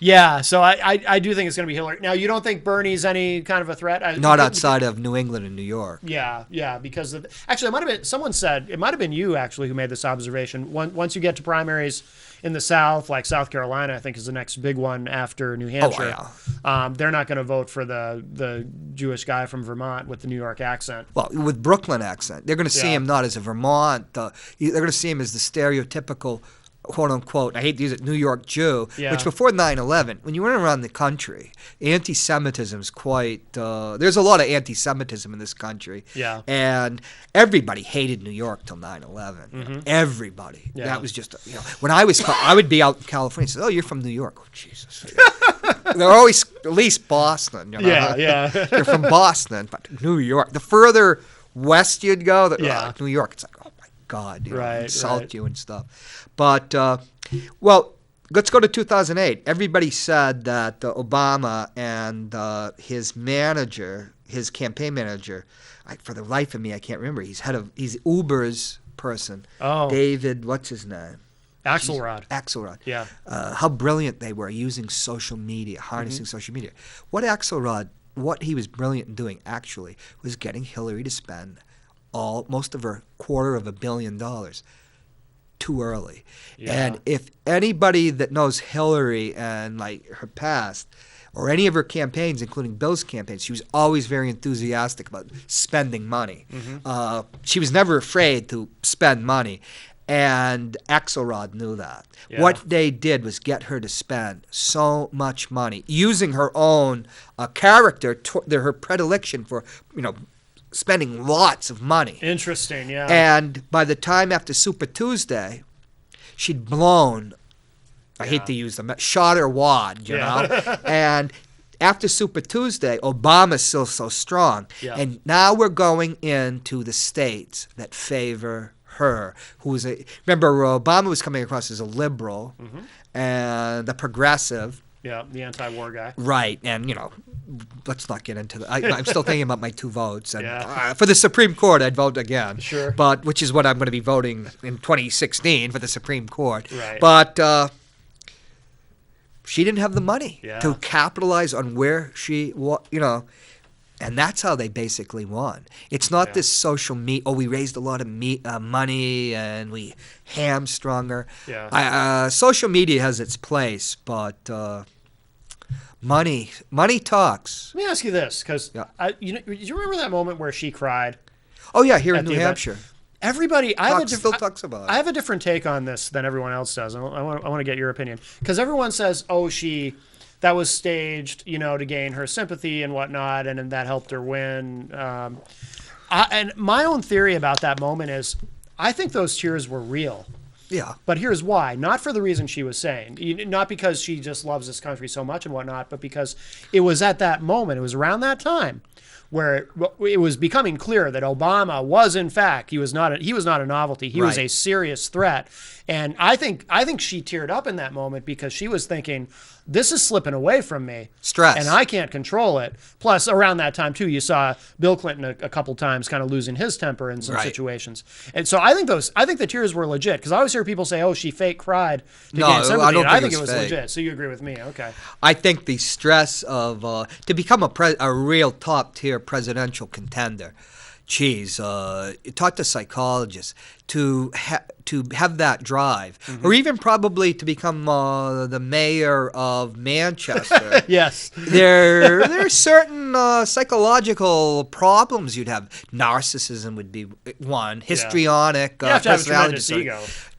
Yeah, so I do think it's going to be Hillary. Now, you don't think Bernie's any kind of a threat? Not outside of New England and New York. Yeah, because actually, it might have been someone said it might have been you actually who made this observation. Once you get to primaries in the South, like South Carolina, I think is the next big one after New Hampshire. They're not going to vote for the Jewish guy from Vermont with the New York accent. Well, with Brooklyn accent, they're going to see him not as a Vermont. They're going to see him as the stereotypical, quote unquote, I hate to use it, New York Jew, which before 9/11, when you went around the country, anti-Semitism is quite, there's a lot of anti-Semitism in this country. Yeah. And everybody hated New York till 9/11. Everybody. Yeah. That was just, when I would be out in California and say, oh, you're from New York. Oh, Jesus. They're always, at least Boston. Yeah. You're from Boston, but New York. The further west you'd go, New York, it's like, oh my God, insult you and stuff. But, let's go to 2008. Everybody said that Obama and his manager, his campaign manager, for the life of me, I can't remember. He's Uber's person. Oh. David, what's his name? Axelrod. Axelrod. Yeah. How brilliant they were using social media, harnessing social media. What he was brilliant in doing, actually, was getting Hillary to spend most of her $250 million too early. Yeah. And if anybody that knows Hillary and like her past or any of her campaigns, including Bill's campaigns, she was always very enthusiastic about spending money. She was never afraid to spend money. And Axelrod knew that. Yeah. What they did was get her to spend so much money using her own character, her predilection for, spending lots of money. Interesting, yeah. And by the time after Super Tuesday, she'd blown, I hate to use them, shot her wad, you know? And after Super Tuesday, Obama's still so strong. Yeah. And now we're going into the states that favor her, remember, Obama was coming across as a liberal and a progressive. Yeah, the anti-war guy. Right, and let's not get into that. I'm still thinking about my 2 votes. And for the Supreme Court, I'd vote again. Sure. But which is what I'm going to be voting in 2016 for the Supreme Court. Right. But she didn't have the money Yeah. to capitalize on where she was, and that's how they basically won. It's not this social we raised a lot of money and we hamstrung her. Yeah. Social media has its place, but money talks. Let me ask you this, because you remember that moment where she cried? Oh yeah, here in At New the event? Hampshire. Everybody, Still talks about it. I have a different take on this than everyone else does. I want to get your opinion, because everyone says, "Oh, that was staged, to gain her sympathy and whatnot, and that helped her win." And my own theory about that moment is, I think those tears were real. Yeah. But here's why. Not for the reason she was saying. Not because she just loves this country so much and whatnot, but because it was at that moment, it was around that time, where it was becoming clear that Obama was, in fact, he was not a novelty. He was a serious threat. And I think she teared up in that moment because she was thinking, this is slipping away from me. Stress. And I can't control it. Plus, around that time, too, you saw Bill Clinton a couple times kind of losing his temper in some situations. And so I think the tears were legit, because I always hear people say, oh, she fake cried to gain sympathy. I don't I think think it was fake. legit. So you agree with me. Okay. I think the stress of to become a real top-tier presidential contender, talk to psychologists, to to have that drive, or even probably to become the mayor of Manchester. Yes. There are certain psychological problems you'd have. Narcissism would be one. Histrionic You have to have a personality tremendous disorder.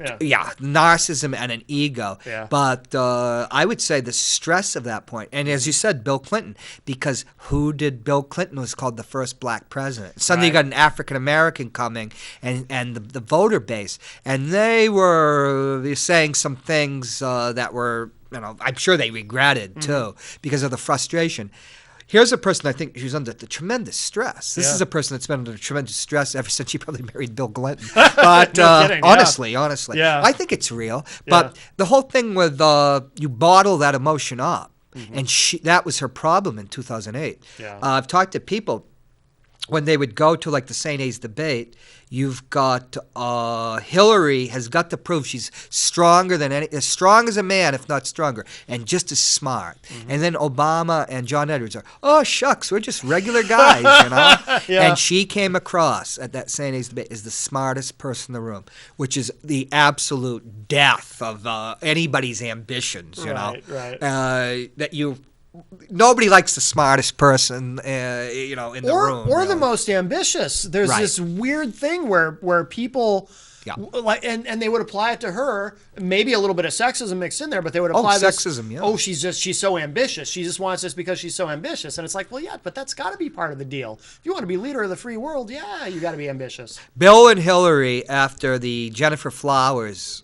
ego. Yeah, narcissism and an ego. Yeah. But I would say the stress of that point, and as you said, Bill Clinton, because who did Bill Clinton was called the first black president. Suddenly you got an African American coming and the voter base, and they were saying some things that were, I'm sure they regretted too because of the frustration. Here's a person I think who's under the tremendous stress. This is a person that's been under tremendous stress ever since she probably married Bill Clinton. But No kidding, honestly, I think it's real. But the whole thing with you bottle that emotion up, and that was her problem in 2008. I've talked to people when they would go to like the St. A's debate. You've got Hillary has got to prove she's stronger than as strong as a man, if not stronger, and just as smart. And then Obama and John Edwards are, oh shucks, we're just regular guys, And she came across at that St. A's debate as the smartest person in the room, which is the absolute death of anybody's ambitions, Right. that you. Nobody likes the smartest person, in the room. Or the most ambitious. There's this weird thing where people like, and they would apply it to her. Maybe a little bit of sexism mixed in there, but they would apply sexism. Oh, she's so ambitious. She just wants this because she's so ambitious, and it's like, well, yeah, but that's got to be part of the deal. If you want to be leader of the free world, you got to be ambitious. Bill and Hillary, after the Jennifer Flowers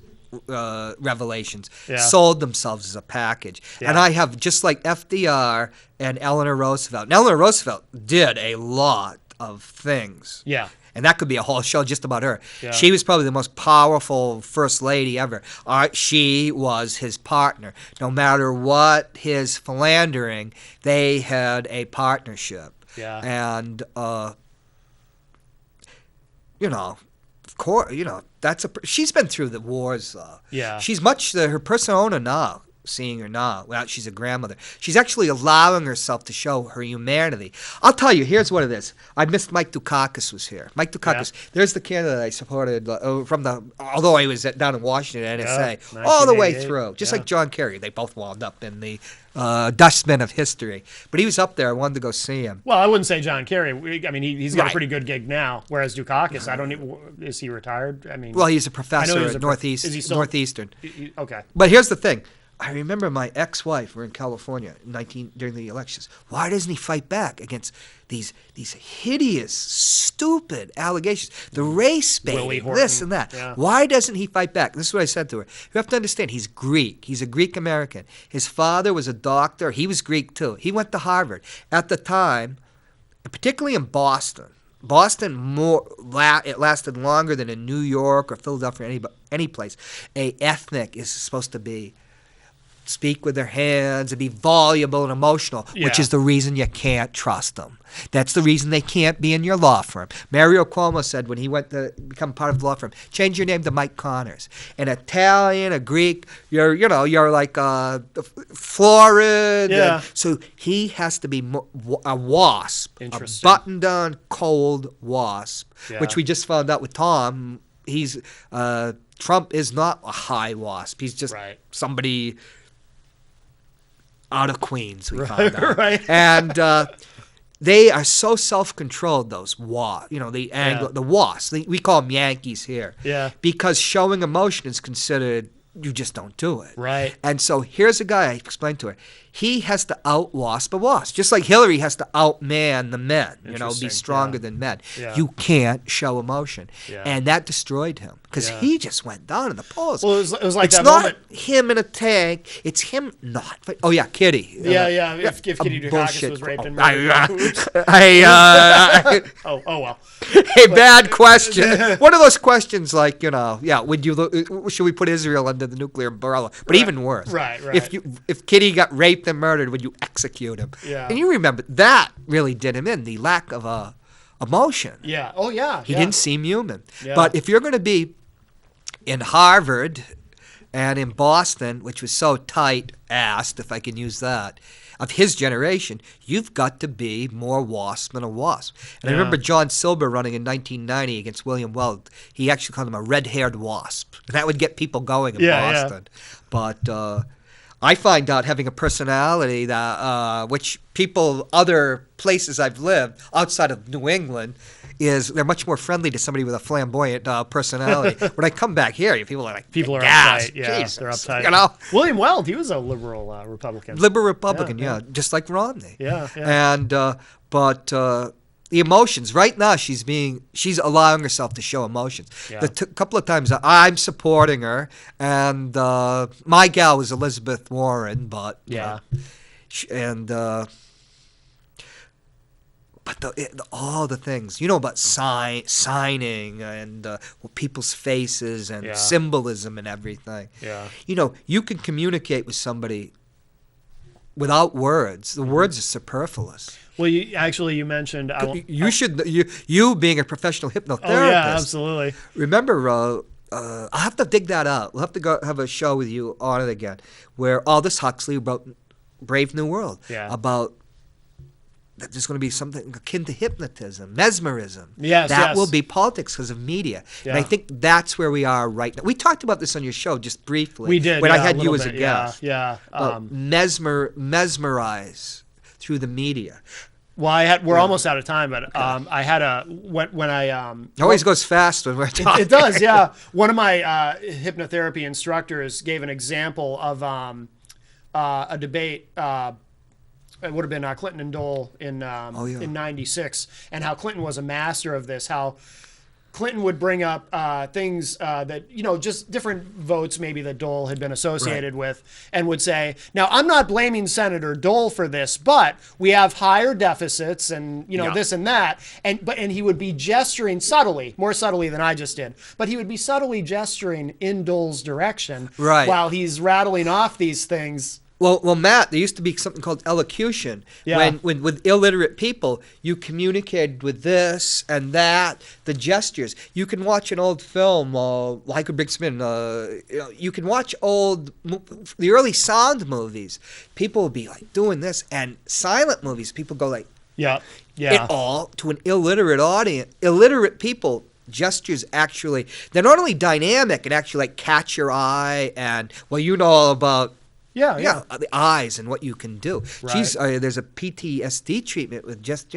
revelations, sold themselves as a package. And I have, just like FDR and Eleanor Roosevelt. And Eleanor Roosevelt did a lot of things. Yeah. And that could be a whole show just about her. Yeah. She was probably the most powerful first lady ever. She was his partner. No matter what his philandering, they had a partnership. Yeah. And, of course, she's been through the wars, though. Yeah. She's much her persona now, seeing her now. Well, she's a grandmother. She's actually allowing herself to show her humanity. I'll tell you, here's what it is. I missed Mike Dukakis was here. Mike Dukakis, there's the candidate I supported although I was down in Washington, NSA, all the way through. Just like John Kerry. They both wound up in the dustbin of history. But he was up there. I wanted to go see him. Well, I wouldn't say John Kerry. I mean, he's got a pretty good gig now. Whereas Dukakis, is he retired? I mean, well, he's a professor at Northeastern. Okay. But here's the thing. I remember my ex-wife, we're in California during the elections. Why doesn't he fight back against these hideous, stupid allegations? The race baiting, this and that. Yeah. Why doesn't he fight back? This is what I said to her. You have to understand, he's Greek. He's a Greek American. His father was a doctor. He was Greek too. He went to Harvard. At the time, particularly in Boston, it lasted longer than in New York or Philadelphia or any place. A ethnic is supposed to be speak with their hands and be voluble and emotional, which is the reason you can't trust them. That's the reason they can't be in your law firm. Mario Cuomo said when he went to become part of the law firm, change your name to Mike Connors. An Italian, a Greek, you're like florid. Yeah. So he has to be a wasp, a buttoned-down, cold wasp, which we just found out with Tom. Trump is not a high wasp. He's just somebody out of Queens, we found out. And they are so self-controlled, those the wasps. We call them Yankees here. Yeah. Because showing emotion is considered, you just don't do it. Right. And so here's a guy, I explained to her, he has to out-wasp a wasp. Just like Hillary has to out-man the men, be stronger than men. Yeah. You can't show emotion. Yeah. And that destroyed him because he just went down in the polls. Well, it was like it's that not moment. Him in a tank. It's him not. Oh, yeah, Kitty. If Kitty Dukakis was raped and murdered. Well. Hey, bad question. One of those questions like, should we put Israel under the nuclear umbrella? But even worse. Right. If Kitty got raped and murdered, would you execute him? Yeah. And you remember, that really did him in, the lack of emotion. Yeah. Oh, yeah. He didn't seem human. Yeah. But if you're going to be in Harvard and in Boston, which was so tight-assed, if I can use that, of his generation, you've got to be more wasp than a wasp. And I Yeah. remember John Silber running in 1990 against William Weld. He actually called him a red-haired wasp. And that would get people going in Boston. But I find out having a personality that, which people, other places I've lived outside of New England, is they're much more friendly to somebody with a flamboyant personality. When I come back here, people are like, People are "Gas, uptight. Yeah, Jesus." they're uptight. You know, William Weld, he was a liberal Republican. liberal Republican, Yeah, yeah, just like Romney. Yeah, yeah. And but the emotions right now, she's allowing herself to show emotions. Yeah. The couple of times I'm supporting her, and my gal was Elizabeth Warren, but Yeah. But all the things, you know, about signing and people's faces and Yeah. symbolism and everything. Yeah. You know, you can communicate with somebody without words. The words are superfluous. Well, you mentioned You being a professional hypnotherapist. Oh yeah, absolutely. Remember, I'll have to dig that out. We'll have to go have a show with you on it again, where Aldous Huxley wrote Brave New World about that there's going to be something akin to hypnotism, mesmerism. Yes, that yes. will be politics because of media. Yeah. And I think that's where we are right now. We talked about this on your show just briefly. We did when I yeah, had a you little as a bit, guest. Yeah. Mesmerize through the media. Well, we're almost out of time, but I had when I It always goes fast when we're talking. It does, yeah. One of my hypnotherapy instructors gave an example of a debate. It would have been Clinton and Dole in '96, and how Clinton was a master of this. How Clinton would bring up things that, just different votes maybe that Dole had been associated with, and would say, now, I'm not blaming Senator Dole for this, but we have higher deficits and, this and that. And he would be gesturing subtly, more subtly than I just did, but he would be subtly gesturing in Dole's direction while he's rattling off these things. Well, Matt, there used to be something called elocution. Yeah. When with illiterate people, you communicated with this and that, the gestures. You can watch an old film, like a Brixman. You can watch the early sound movies. People will be like doing this, and silent movies, people go like, it all to an illiterate audience. Illiterate people. Gestures actually, they're not only dynamic and actually like catch your eye, and all about. Yeah, the eyes and what you can do. Right. There's a PTSD treatment with just,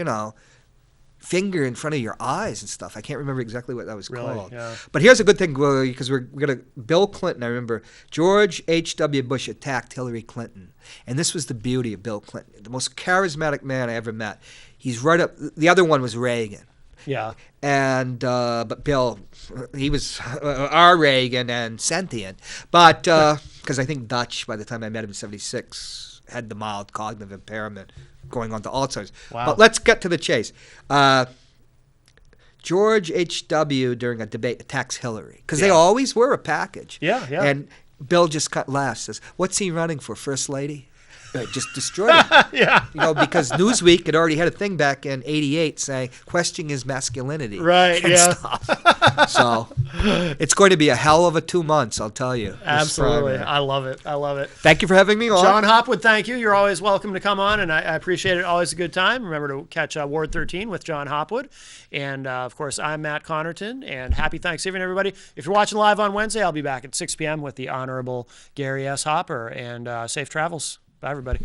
finger in front of your eyes and stuff. I can't remember exactly what that was called. Yeah. But here's a good thing, because we're going to, Bill Clinton, I remember, George H.W. Bush attacked Hillary Clinton. And this was the beauty of Bill Clinton, the most charismatic man I ever met. He's right up, the other one was Reagan. Yeah. And but Bill, he was our Reagan and sentient. But because I think Dutch, by the time I met him in '76, had the mild cognitive impairment going on to Alzheimer's. Wow. But let's get to the chase. George H.W. during a debate attacks Hillary because they always were a package. Yeah. And Bill just laughs, says, "What's he running for? First lady?" Just destroyed it. Yeah. Because Newsweek had already had a thing back in '88 saying questioning his masculinity. Right, and stuff. So it's going to be a hell of a 2 months, I'll tell you. Absolutely. I love it. Thank you for having me on. John Hopwood, thank you. You're always welcome to come on, and I appreciate it. Always a good time. Remember to catch Ward 13 with John Hopwood. And, of course, I'm Matt Connarton, and happy Thanksgiving, everybody. If you're watching live on Wednesday, I'll be back at 6 p.m. with the Honorable Gary S. Hopper, and safe travels. Bye, everybody.